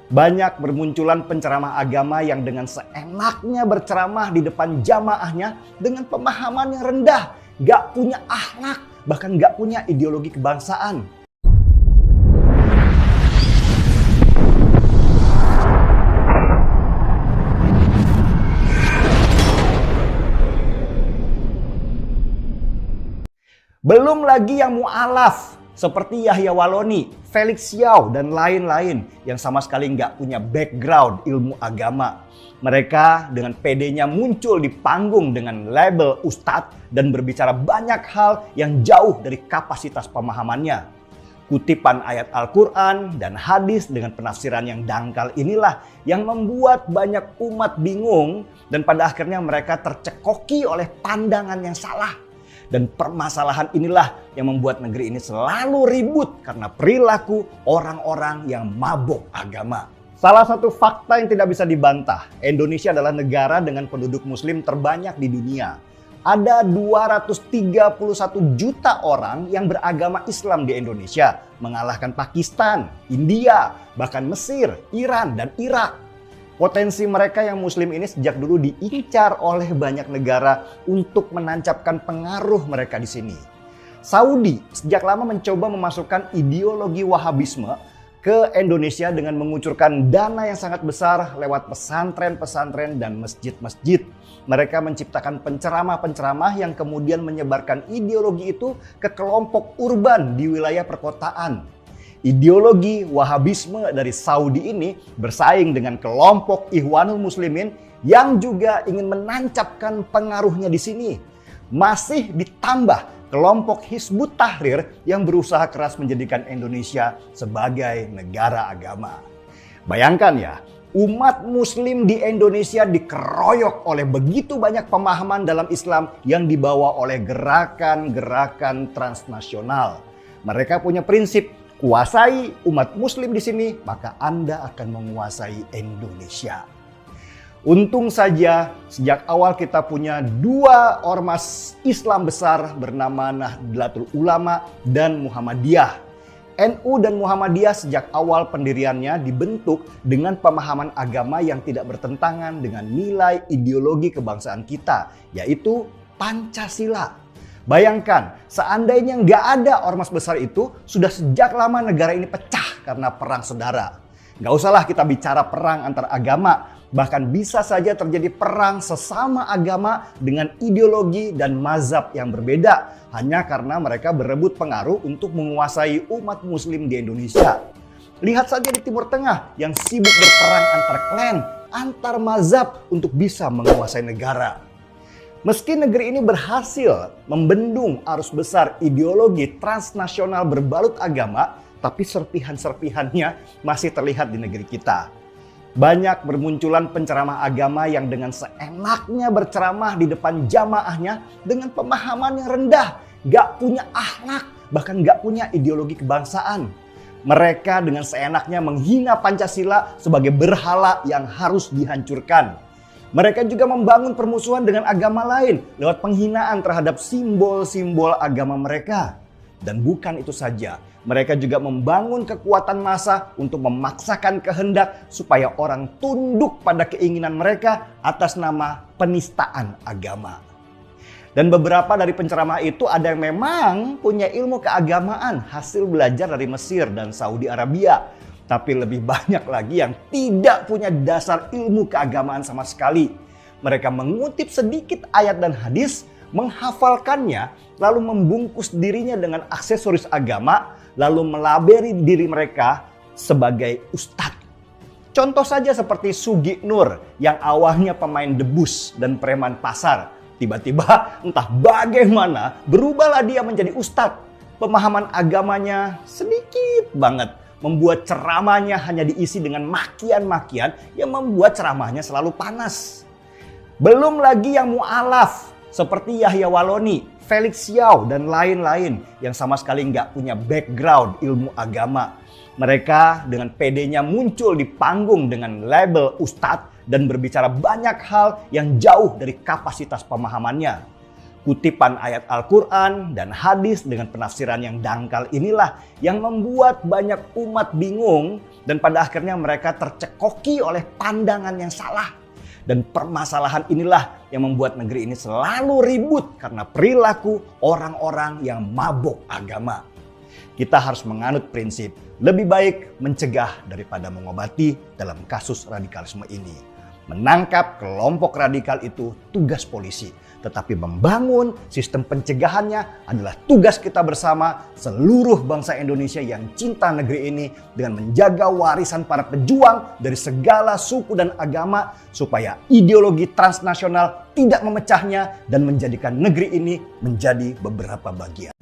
Banyak bermunculan penceramah agama yang dengan seenaknya berceramah di depan jamaahnya dengan pemahaman yang rendah, gak punya akhlak, bahkan gak punya ideologi kebangsaan. Belum lagi yang mu'alaf seperti Yahya Waloni, Felix Xiao, dan lain-lain yang sama sekali nggak punya background ilmu agama. Mereka dengan pedenya muncul di panggung dengan label ustadz dan berbicara banyak hal yang jauh dari kapasitas pemahamannya. Kutipan ayat Al-Quran dan hadis dengan penafsiran yang dangkal inilah yang membuat banyak umat bingung dan pada akhirnya mereka tercekoki oleh pandangan yang salah. Dan permasalahan inilah yang membuat negeri ini selalu ribut karena perilaku orang-orang yang mabuk agama. Salah satu fakta yang tidak bisa dibantah, Indonesia adalah negara dengan penduduk muslim terbanyak di dunia. Ada 231 juta orang yang beragama Islam di Indonesia, mengalahkan Pakistan, India, bahkan Mesir, Iran, dan Irak. Potensi mereka yang muslim ini sejak dulu diincar oleh banyak negara untuk menancapkan pengaruh mereka di sini. Saudi sejak lama mencoba memasukkan ideologi Wahabisme ke Indonesia dengan mengucurkan dana yang sangat besar lewat pesantren-pesantren dan masjid-masjid. Mereka menciptakan penceramah-penceramah yang kemudian menyebarkan ideologi itu ke kelompok urban di wilayah perkotaan. Ideologi Wahabisme dari Saudi ini bersaing dengan kelompok Ikhwanul Muslimin yang juga ingin menancapkan pengaruhnya di sini. Masih ditambah kelompok Hizbut Tahrir yang berusaha keras menjadikan Indonesia sebagai negara agama. Bayangkan ya, umat muslim di Indonesia dikeroyok oleh begitu banyak pemahaman dalam Islam yang dibawa oleh gerakan-gerakan transnasional. Mereka punya prinsip, kuasai umat muslim di sini, maka Anda akan menguasai Indonesia. Untung saja sejak awal kita punya dua ormas Islam besar bernama Nahdlatul Ulama dan Muhammadiyah. NU dan Muhammadiyah sejak awal pendiriannya dibentuk dengan pemahaman agama yang tidak bertentangan dengan nilai ideologi kebangsaan kita, yaitu Pancasila. Bayangkan, seandainya nggak ada ormas besar itu, sudah sejak lama negara ini pecah karena perang saudara. Nggak usahlah kita bicara perang antar agama, bahkan bisa saja terjadi perang sesama agama dengan ideologi dan mazhab yang berbeda, hanya karena mereka berebut pengaruh untuk menguasai umat muslim di Indonesia. Lihat saja di Timur Tengah yang sibuk berperang antar klan, antar mazhab untuk bisa menguasai negara. Meski negeri ini berhasil membendung arus besar ideologi transnasional berbalut agama, tapi serpihan-serpihannya masih terlihat di negeri kita. Banyak bermunculan penceramah agama yang dengan seenaknya berceramah di depan jamaahnya dengan pemahaman yang rendah, gak punya akhlak, bahkan gak punya ideologi kebangsaan. Mereka dengan seenaknya menghina Pancasila sebagai berhala yang harus dihancurkan. Mereka juga membangun permusuhan dengan agama lain lewat penghinaan terhadap simbol-simbol agama mereka. Dan bukan itu saja, mereka juga membangun kekuatan massa untuk memaksakan kehendak supaya orang tunduk pada keinginan mereka atas nama penistaan agama. Dan beberapa dari penceramah itu ada yang memang punya ilmu keagamaan hasil belajar dari Mesir dan Saudi Arabia. Tapi lebih banyak lagi yang tidak punya dasar ilmu keagamaan sama sekali. Mereka mengutip sedikit ayat dan hadis, menghafalkannya, lalu membungkus dirinya dengan aksesoris agama, lalu melabeli diri mereka sebagai ustadz. Contoh saja seperti Sugi Nur yang awalnya pemain debus dan preman pasar. Tiba-tiba entah bagaimana berubahlah dia menjadi ustadz. Pemahaman agamanya sedikit banget. Membuat ceramahnya hanya diisi dengan makian-makian yang membuat ceramahnya selalu panas. Belum lagi yang mu'alaf seperti Yahya Waloni, Felix Xiao, dan lain-lain yang sama sekali nggak punya background ilmu agama. Mereka dengan pedenya muncul di panggung dengan label ustadz dan berbicara banyak hal yang jauh dari kapasitas pemahamannya. Kutipan ayat Al-Quran dan hadis dengan penafsiran yang dangkal inilah yang membuat banyak umat bingung dan pada akhirnya mereka tercekoki oleh pandangan yang salah. Dan permasalahan inilah yang membuat negeri ini selalu ribut karena perilaku orang-orang yang mabuk agama. Kita harus menganut prinsip lebih baik mencegah daripada mengobati dalam kasus radikalisme ini. Menangkap kelompok radikal itu tugas polisi, tetapi membangun sistem pencegahannya adalah tugas kita bersama seluruh bangsa Indonesia yang cinta negeri ini dengan menjaga warisan para pejuang dari segala suku dan agama supaya ideologi transnasional tidak memecahnya dan menjadikan negeri ini menjadi beberapa bagian.